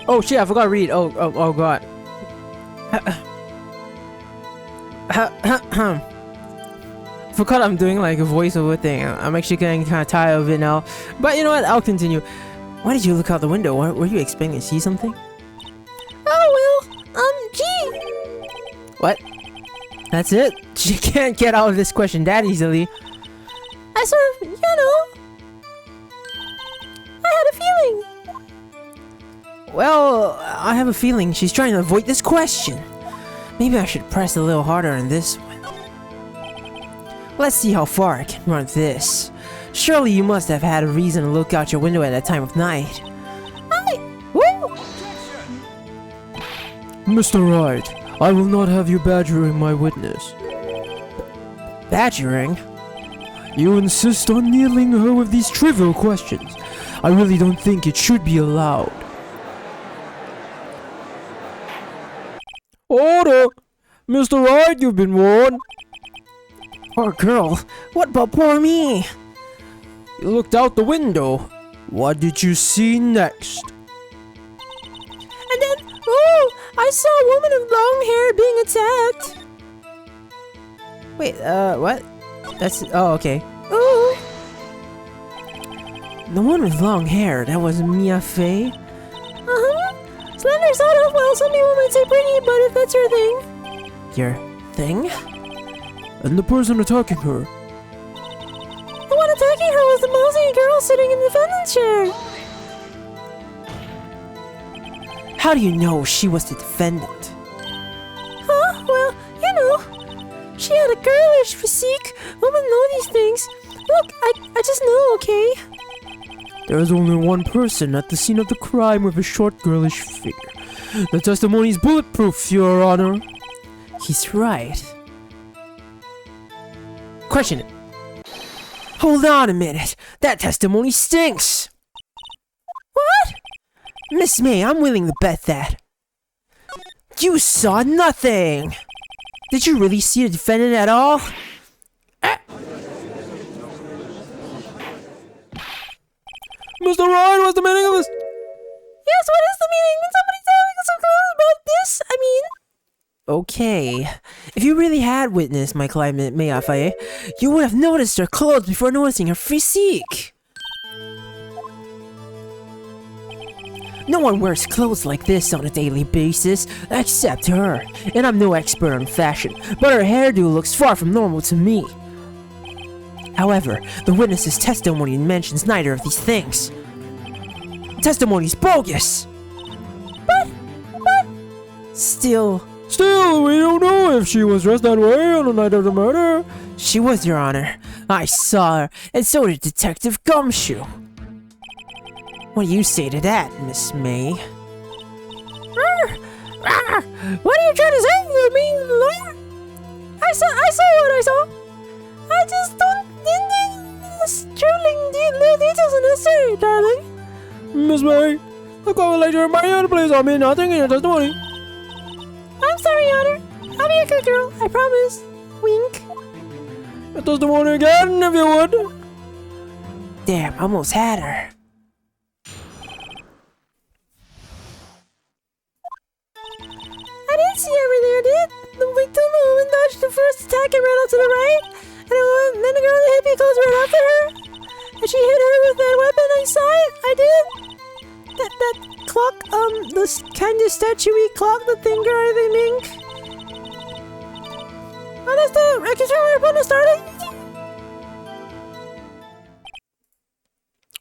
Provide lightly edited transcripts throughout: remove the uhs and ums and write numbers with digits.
Oh shit, I forgot to read. Oh god. Forgot I'm doing like a voiceover thing. I'm actually getting kind of tired of it now. But you know what? I'll continue. Why did you look out the window? Were you expecting to see something? Oh well, gee. What? That's it? She can't get out of this question that easily. I sort of, I had a feeling. Well, I have a feeling she's trying to avoid this question. Maybe I should press a little harder on this one. Let's see how far I can run this. Surely you must have had a reason to look out your window at that time of night. Woo! Mr. Wright, I will not have you badgering my witness. Badgering? You insist on needling her with these trivial questions. I really don't think it should be allowed. Order! Mr. Wright, you've been warned. Poor girl, what about poor me? You looked out the window. What did you see next? And then, I saw a woman of long hair being attacked. Wait, what? That's, oh, okay. Ooh. The one with long hair, that was Mia Fey? Uh-huh. Slender sort of, well, some people might say pretty, but if that's your thing. Your thing? And the person attacking her? The one attacking her was the mousy girl sitting in the defendant's chair. How do you know she was the defendant? Huh? Well, she had a girlish physique. Women know these things. Look, I just know, okay? There is only one person at the scene of the crime with a short girlish figure. The testimony is bulletproof, Your Honor. He's right. Question it. Hold on a minute. That testimony stinks. What? Miss May, I'm willing to bet that. You saw nothing. Did you really see the defendant at all? Mr. Wright, what's the meaning of this? Yes, what is the meaning? When somebody tells me so close about this, I mean... Okay, if you really had witnessed my client Mia Fey, you would have noticed her clothes before noticing her physique. No one wears clothes like this on a daily basis, except her. And I'm no expert on fashion, but her hairdo looks far from normal to me. However, the witness's testimony mentions neither of these things. The testimony's bogus! But... Still, we don't know if she was dressed that way on the night of the murder. She was, Your Honor. I saw her, and so did Detective Gumshoe. What do you say to that, Miss May? What are you trying to say, you mean lawyer? I saw what I saw. I just don't think the sterling details are necessary, darling. Miss May, the court will let you remind you to place on me nothing in your testimony. I'm sorry, Your Honor. I'll be a good girl, I promise. Wink. Your testimony again, if you would. Damn, almost had her. I didn't see everything I did. The victim, the woman dodged the first attack and ran out to the right. And then the girl in the hippie clothes ran after her. And she hit her with that weapon. I saw it. I did. That clock, the kind of statuey clock, the thinker, I think. Oh, that's the execution weapon started.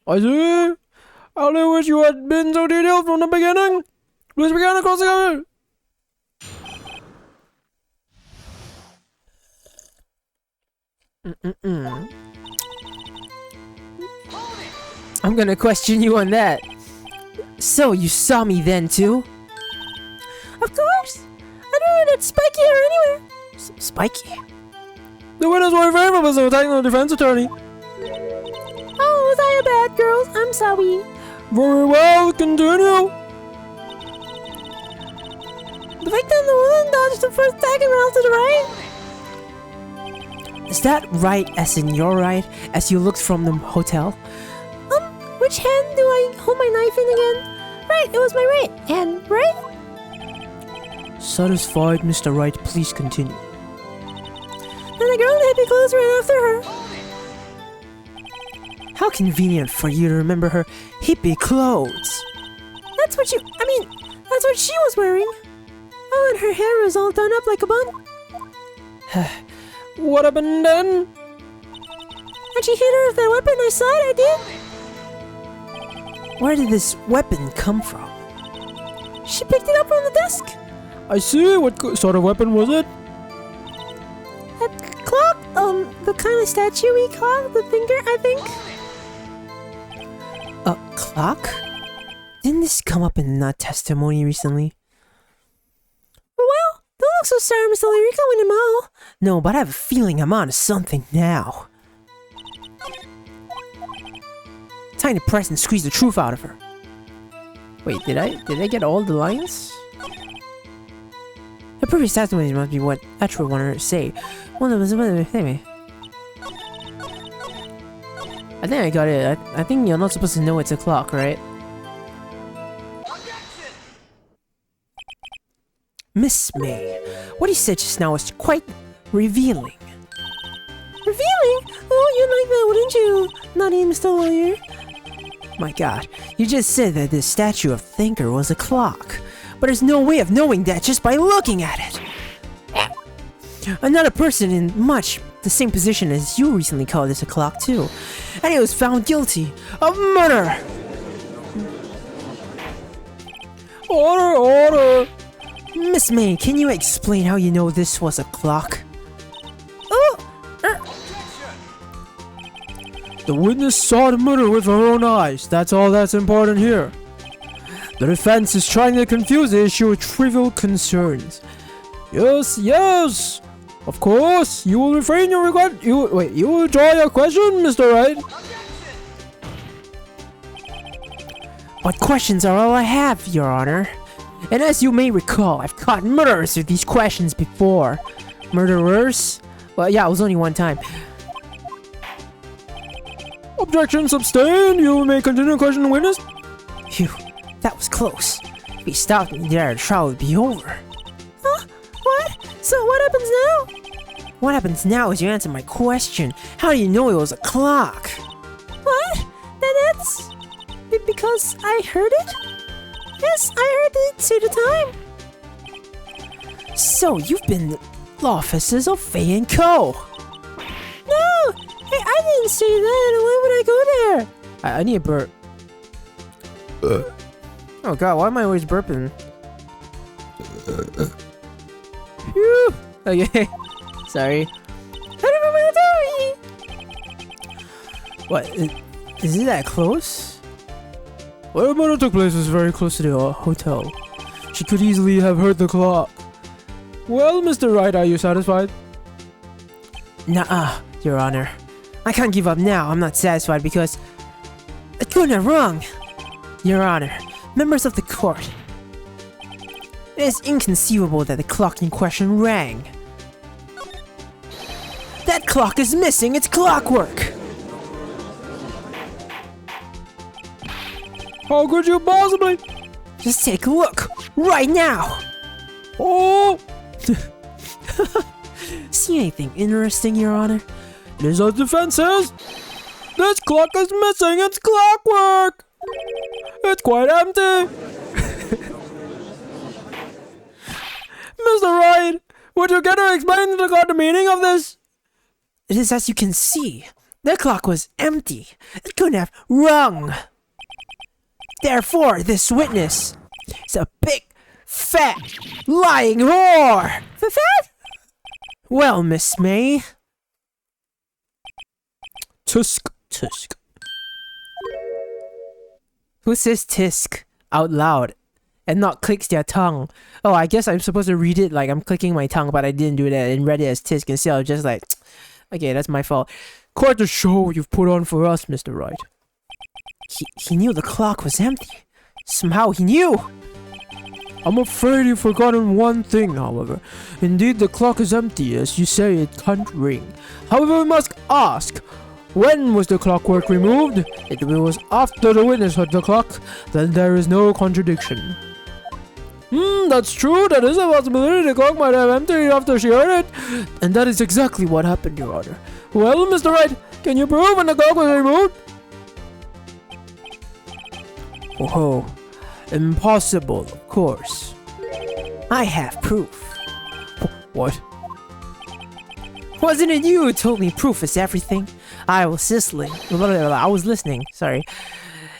I see. I only wish you had been so detailed from the beginning. Please begin across the cover. I'm gonna question you on that. So, you saw me then too? Of course. I don't know that Spiky or anywhere. Spiky? The witness were famous for attacking the defense attorney. Oh, was I a bad girl? I'm sorry. Very well, continue. The The victim, the woman, dodged the first attack and ran off to the right. Is that right as in your right, as you looked from the hotel? Which hand do I hold my knife in again? Right, it was my right hand, right? Satisfied, Mr. Wright, please continue. Then the girl in the hippie clothes ran after her. How convenient for you to remember her hippie clothes. That's what she was wearing. Oh, and her hair was all done up like a bun. What happened then? And she hit her with that weapon. I saw it, I did. Where did this weapon come from? She picked it up from the desk. I see. What sort of weapon was it? That clock? The kind of statue we call the thinker, I think. A clock? Didn't this come up in that testimony recently? Well, don't look so sour, Mr. Lyrica, when you're all. No, but I have a feeling I'm on something now. Time to press and squeeze the truth out of her. Wait, did I get all the lines? The previous testimony must be what Edgeworth wanted her to say. I think I got it. I think you're not supposed to know it's a clock, right? Miss May, what you said just now was quite revealing. Revealing? Oh, you'd like that, wouldn't you? Naughty Mr. Lawyer. My god, you just said that this statue of Thinker was a clock. But there's no way of knowing that just by looking at it. Another person in much the same position as you recently called this a clock too. And he was found guilty of murder. Order, order. Miss May, can you explain how you know this was a clock? Oh! The witness saw the murder with her own eyes. That's all that's important here. The defense is trying to confuse the issue with trivial concerns. Yes, yes! Of course, you will refrain your regard. You will withdraw your question, Mr. Wright. But questions are all I have, Your Honor. And as you may recall, I've caught murderers with these questions before. Murderers? Well, yeah, it was only one time. Objection sustained. You may continue questioning the witness. Phew, that was close. If he stopped me there, the trial would be over. Huh? What? So what happens now? What happens now is you answer my question. How do you know it was a clock? What? Then that's... because I heard it? Yes, I heard it say the time. So, you've been law officers of Faye & Co. No! Hey, I didn't say that. Why would I go there? I need a burp. Oh god, why am I always burping? Phew. Okay, sorry. What? Is it that close? Where the murder took place was very close to the hotel. She could easily have heard the clock. Well, Mr. Wright, are you satisfied? Nuh-uh, Your Honor. I can't give up now. I'm not satisfied because... I couldn't have wrong. Your Honor, members of the court. It is inconceivable that the clock in question rang. That clock is missing its clockwork. How could you possibly? Just take a look, right now! Oh! See anything interesting, Your Honor? It is as defense says. This clock is missing its clockwork! It's quite empty! Mr. Wright, would you care to explain to the court the meaning of this? It is as you can see. The clock was empty. It couldn't have rung. Therefore, this witness is a big, fat, lying whore! Fat? Well, Miss May... Tusk. Who says tisk out loud and not clicks their tongue? Oh, I guess I'm supposed to read it like I'm clicking my tongue, but I didn't do that and read it as tisk instead of just like... Okay, that's my fault. Quite the show you've put on for us, Mr. Wright. He knew the clock was empty. Somehow he knew. I'm afraid you've forgotten one thing, however. Indeed, the clock is empty, as you say it can't ring. However, we must ask, when was the clockwork removed? If it was after the witness heard the clock, then there is no contradiction. That's true. That is a possibility. The clock might have emptied after she heard it. And that is exactly what happened, Your Honor. Well, Mr. Wright, can you prove when the clock was removed? Oh, impossible, of course. I have proof. What? Wasn't it you who told me proof is everything? I was listening, sorry.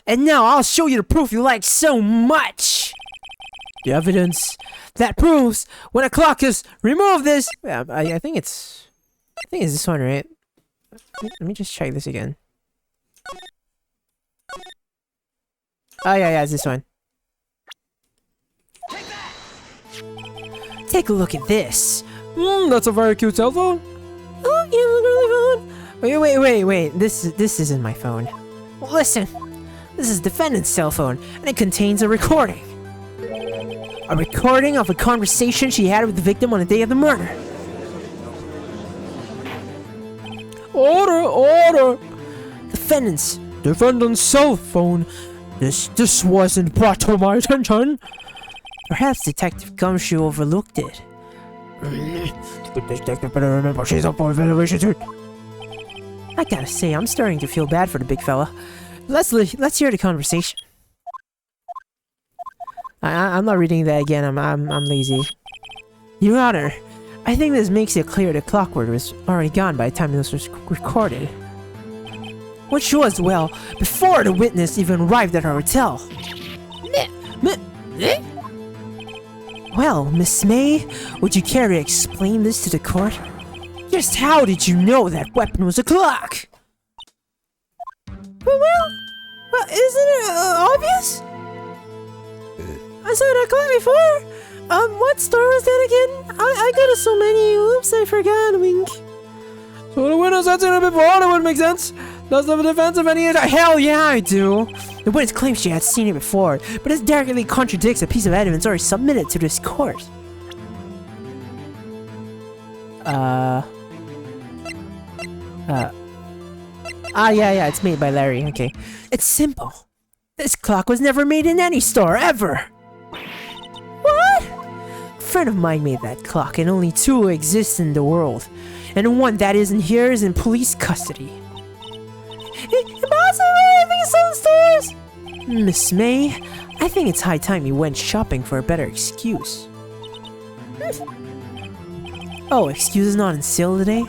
And now I'll show you the proof you like so much. The evidence. That proves when a clock is removed this. I think it's this one, right? Let me just check this again. Oh yeah, it's this one. Take a look at this. That's a very cute cell phone. Oh, yeah, look at my phone. Wait. This isn't my phone. Listen, this is the defendant's cell phone, and it contains a recording. A recording of a conversation she had with the victim on the day of the murder. Order! Defendant's cell phone. This wasn't brought to my attention. Perhaps Detective Gumshoe overlooked it. The detective better remember she's up for evaluation too. I gotta say, I'm starting to feel bad for the big fella. Let's hear the conversation. I'm not reading that again. I'm lazy. Your Honor, I think this makes it clear the clockwork was already gone by the time this was recorded. Which was, well, before the witness even arrived at her hotel. Well, Miss May, would you care to explain this to the court? Just how did you know that weapon was a clock? Well, isn't it obvious? I saw that clock before. What store was that again? I go to so many. Oops, I forgot. Wink. So the witness had seen it before. That would make sense. Does the defense have any? Hell yeah, I do. The witness claims she had seen it before, but this directly contradicts a piece of evidence already submitted to this court. Yeah, it's made by Larry, okay. It's simple. This clock was never made in any store, ever! What? A friend of mine made that clock, and only two exist in the world. And the one that isn't here is in police custody. Impossible! Everything is sold in stores! Miss May, I think it's high time you went shopping for a better excuse. Oh, excuse is not on sale today?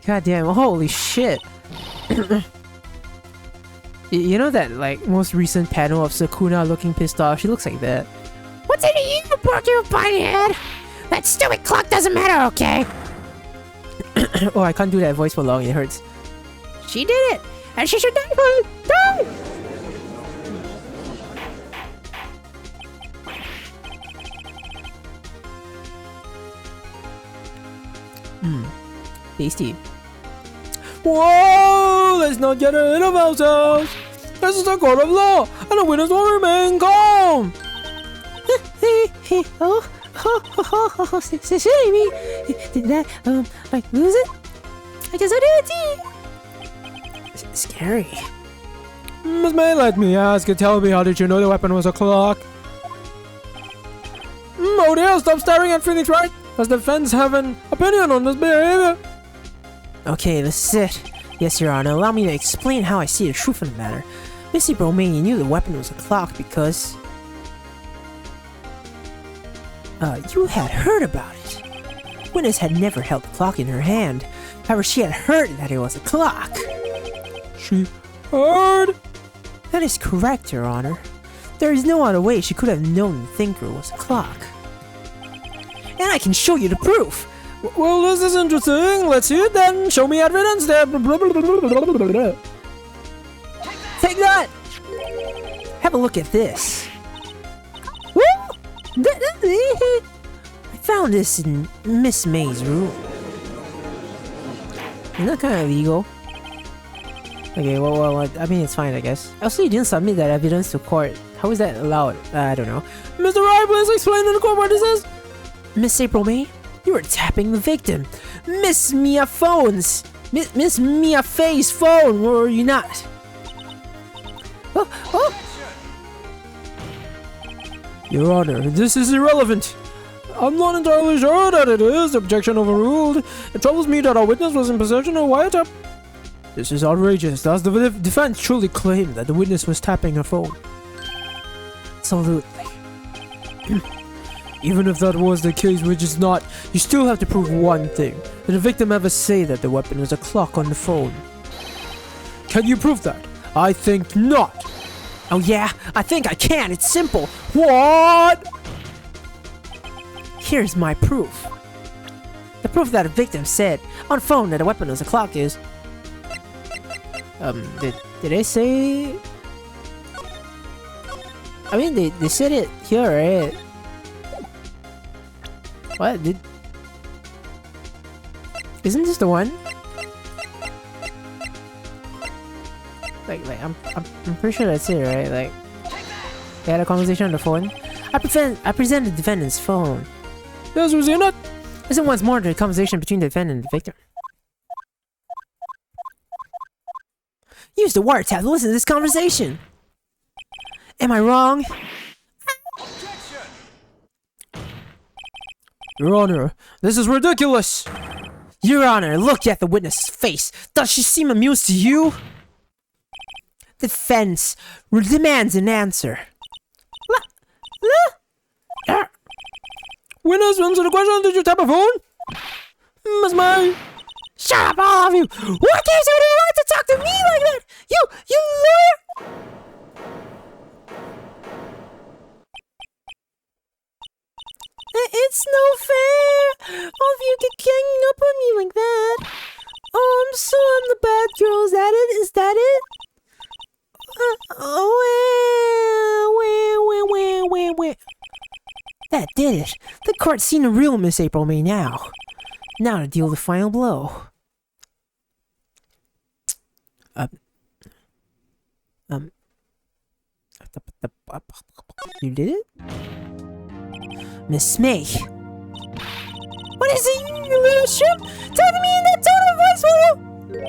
God damn, holy shit. You know that, like, most recent panel of Sakuna looking pissed off? She looks like that. What's in the evil pork, you bunnyhead? That stupid clock doesn't matter, okay? Oh, I can't do that voice for long, it hurts. She did it! And she should die for it! Die! Tasty. Whoa! Let's not get ahead of ourselves. This is a court of law, and the witness will remain calm. Silly me. Did I, like, lose it? I guess I did, Scary. Miss May, let me ask you, tell me, how did you know the weapon was a clock? Oh dear, stop staring at Phoenix Wright. Does the defense have an opinion on this behavior? Okay, this is it. Yes, Your Honor, allow me to explain how I see the truth of the matter. Missy Bromania knew the weapon was a clock because... you had heard about it. Witness had never held the clock in her hand. However, she had heard that it was a clock. She heard? That is correct, Your Honor. There is no other way she could have known the thinker was a clock. And I can show you the proof. Well, this is interesting. Let's see it then. Show me evidence there. Take that! Have a look at this. I found this in Miss May's room. Isn't that kind of illegal? Okay, well, I mean, it's fine, I guess. Also, you didn't submit that evidence to court. How is that allowed? I don't know. Mr. Wright, please explain to the court what this is. Miss April May, you were tapping the victim. Miss Mia Phone's. Miss Mia Faye's phone, were you not? Oh! Your Honor, this is irrelevant. I'm not entirely sure that it is. Objection overruled. It troubles me that our witness was in possession of a wiretap. This is outrageous. Does the defense truly claim that the witness was tapping her phone? Absolutely. Even if that was the case, which is not, you still have to prove one thing. Did the victim ever say that the weapon was a clock on the phone? Can you prove that? I think not. Oh yeah, I think I can. It's simple. What? Here's my proof. The proof that a victim said on phone that a weapon was a clock is... did they say... I mean, they said it here, right? What? Isn't this the one? Like, I'm pretty sure that's it, right? Like, they had a conversation on the phone. I present the defendant's phone. Yes, was it not? Listen once more to the conversation between the defendant and the victim. Use the wiretap to listen to this conversation. Am I wrong? Your Honor, this is ridiculous. Your Honor, look at the witness's face. Does she seem amused to you? Defense demands an answer. Witness, answer the question. Did you tap a phone? Miss May. Shut up, all of you! What gives you the right to talk to me like that? You lawyer! It's no fair! All of you get ganging up on me like that. Oh, I'm the bad girl. Is that it? Is that it? Where? That did it. The court's seen a real Miss April May now. Now to deal the final blow. You did it? Miss May. What is it, you little shrimp? Tell me in that tone of voice, will you?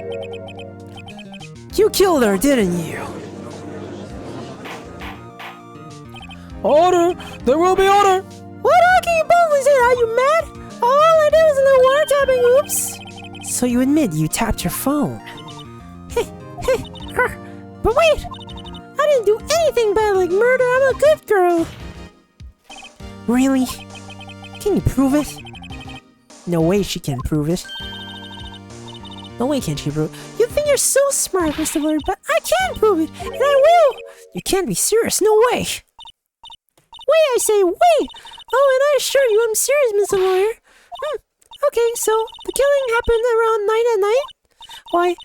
You killed her, didn't you? Order! There will be order! What can you boldly say? Are you mad? All I did was a little wiretapping, oops. So you admit you tapped your phone? But wait! I didn't do anything bad like murder. I'm a good girl. Really? Can you prove it? No way she can prove it. No way can she prove it. You think you're so smart, Mr. Lawyer, but I can prove it, and I will! You can't be serious, no way! Wait, I say, wait! Oh, and I assure you I'm serious, Mr. Lawyer. Okay, so the killing happened around 9 at night? Why?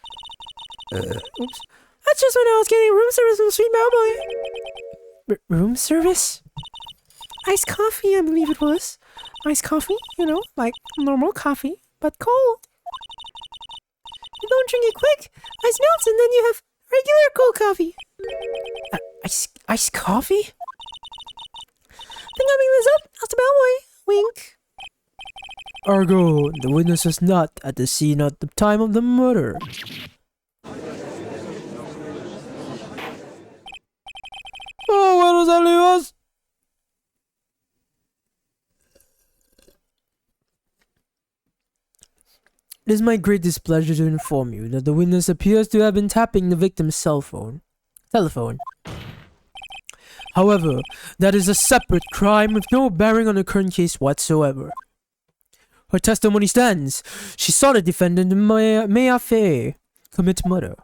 Oops. That's just when I was getting room service from Sweet Bellboy. Room service? Iced coffee, I believe it was. Iced coffee, you know, like normal coffee, but cold. You don't drink it quick, ice melts, and then you have regular cold coffee. Iced coffee? Think I'm making this up? Ask the bellboy. Wink. Argo, the witness was not at the scene at the time of the murder. Oh, where does that leave us? It is my great displeasure to inform you that the witness appears to have been tapping the victim's telephone. However, that is a separate crime with no bearing on the current case whatsoever. Her testimony stands. She saw the defendant, Mia Faye, commit murder.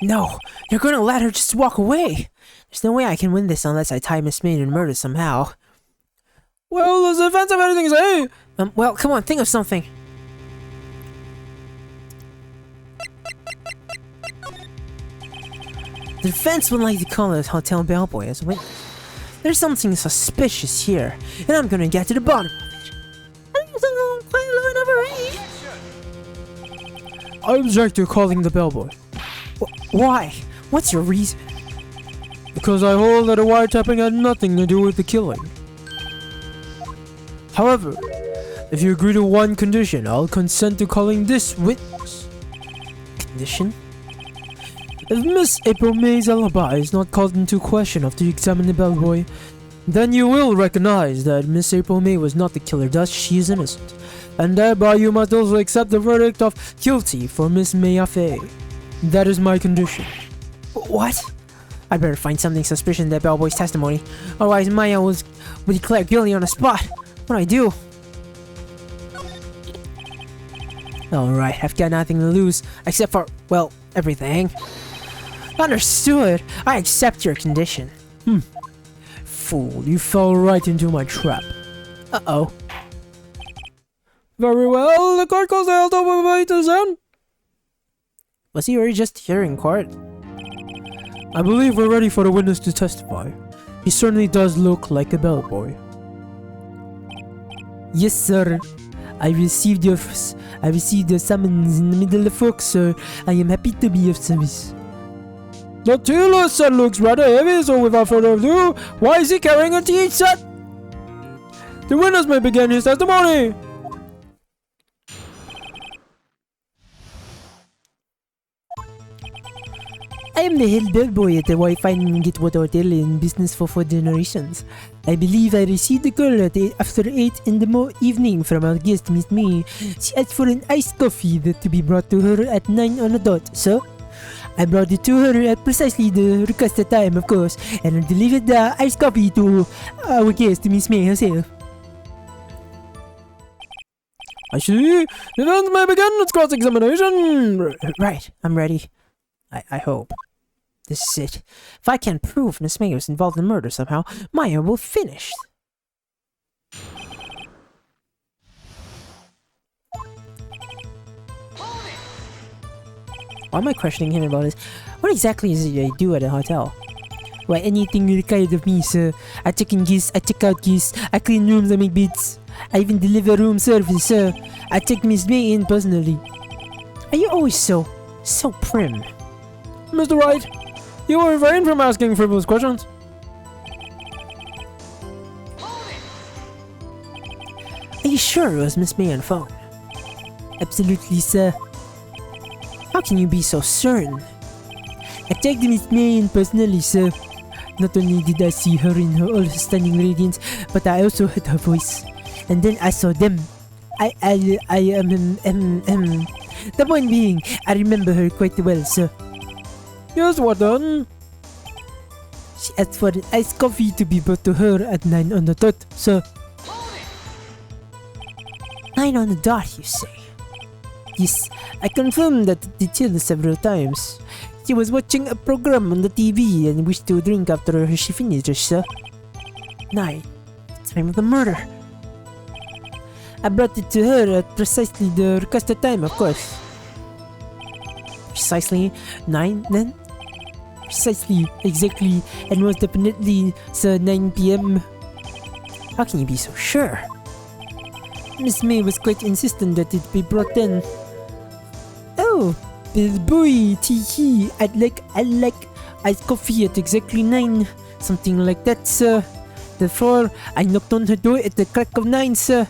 No, you're gonna let her just walk away. There's no way I can win this unless I tie Miss May in murder somehow. Well, does the defense have anything to say? Well, come on, think of something. The defense would like to call the hotel bellboy as a witness. There's something suspicious here, and I'm gonna get to the bottom of it. I think it's quite low enough already. I object to calling the bellboy. Why? What's your reason? Because I hold that a wiretapping had nothing to do with the killing. However, if you agree to one condition, I'll consent to calling this witness. Condition? If Miss April May's alibi is not called into question after you examine the bellboy, then you will recognize that Miss April May was not the killer, thus she is innocent. And thereby you must also accept the verdict of guilty for Miss Mayafay. That is my condition. What? I better find something suspicious in that bellboy's testimony, otherwise Maya will declare guilty on the spot. What do I do? Alright, I've got nothing to lose, except for, well, everything. Understood. I accept your condition. Fool, you fell right into my trap. Uh-oh. Very well, the court calls held over by the Zen. Was he already just here in court? I believe we're ready for the witness to testify. He certainly does look like a bellboy. Yes, sir. I received your summons in the middle of work, sir. I am happy to be of service. The dealer set looks rather heavy, so without further ado, why is he carrying a tea set? The witness may begin his testimony. I am the head bellboy at the Wi-Fi and Edgeworth Hotel in business for 4 generations. I believe I received a call after 8 in the evening from our guest, Miss May. She asked for an iced coffee to be brought to her at 9 on the dot, so I brought it to her at precisely the requested time, of course, and I delivered the iced coffee to our guest, Miss May herself. I see. The defense may begin its cross-examination. Right, I'm ready. I hope. This is it. If I can prove Miss May was involved in murder somehow, Maya will finish. Why am I questioning him about this? What exactly is it I do at a hotel? Why, anything required of me, sir. I check in guests, I check out guests, I clean rooms, I make beds. I even deliver room service, sir. I take Miss May in personally. Are you always so prim? Mr. Wright, you will refrain from asking frivolous questions. Are you sure it was Miss May on the phone? Absolutely, sir. How can you be so certain? I checked Miss May in personally, sir. Not only did I see her in her all stunning radiance, but I also heard her voice. And then I saw them. The point being, I remember her quite well, sir. Yes, what then? She asked for an iced coffee to be brought to her at 9 on the dot, sir. 9 on the dot, you say? Yes, I confirmed that detail several times. She was watching a program on the TV and wished to drink after she finished, sir. 9. The time of the murder. I brought it to her at precisely the requested time, of course. Precisely 9 then? Precisely, exactly, and most definitely, sir, 9 p.m. How can you be so sure? Miss May was quite insistent that it be brought in. Oh, bellboy, tee-hee, I'd like iced coffee at exactly 9. Something like that, sir. Therefore, I knocked on her door at the crack of 9, sir.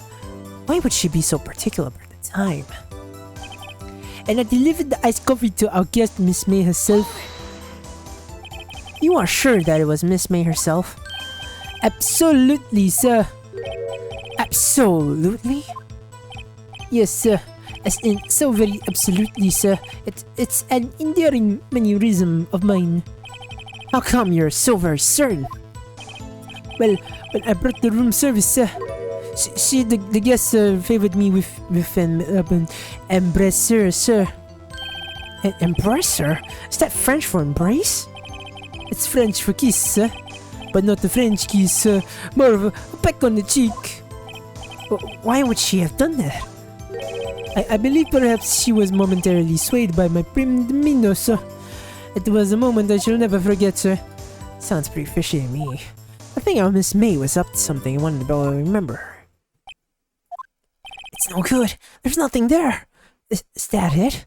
Why would she be so particular about the time? And I delivered the iced coffee to our guest, Miss May herself. You are sure that it was Miss May herself? Absolutely, sir. Absolutely? Yes, sir. As in, so very absolutely, sir. It's an endearing mannerism of mine. How come you're so very certain? Well, I brought the room service, sir. The guest favored me with an embrasseur, sir. An embrasseur? Is that French for embrace? It's French for kiss, sir. But not the French kiss, sir. More of a peck on the cheek. Why would she have done that? I believe perhaps she was momentarily swayed by my prim demeanor, sir. It was a moment I shall never forget, sir. Sounds pretty fishy to me. I think our Miss May was up to something and wanted to remember her. It's no good. There's nothing there. Is that it?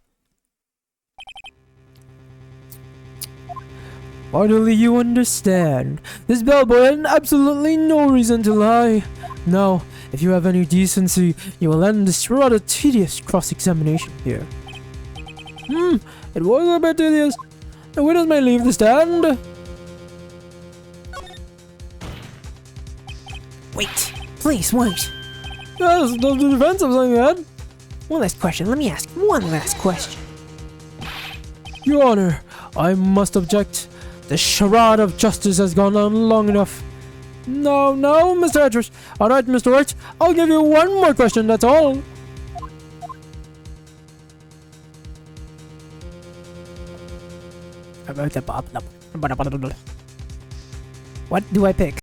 Finally you understand. This bellboy had absolutely no reason to lie. Now, if you have any decency, you will end this rather tedious cross-examination here. It was a bit tedious. The witness may leave the stand. Wait, please wait. Yes, the defense of saying that. One last question, let me ask one last question. Your Honor, I must object. The charade of justice has gone on long enough. No, Mr. Edgeworth. Alright, Mr. Wright, I'll give you one more question, that's all. What do I pick?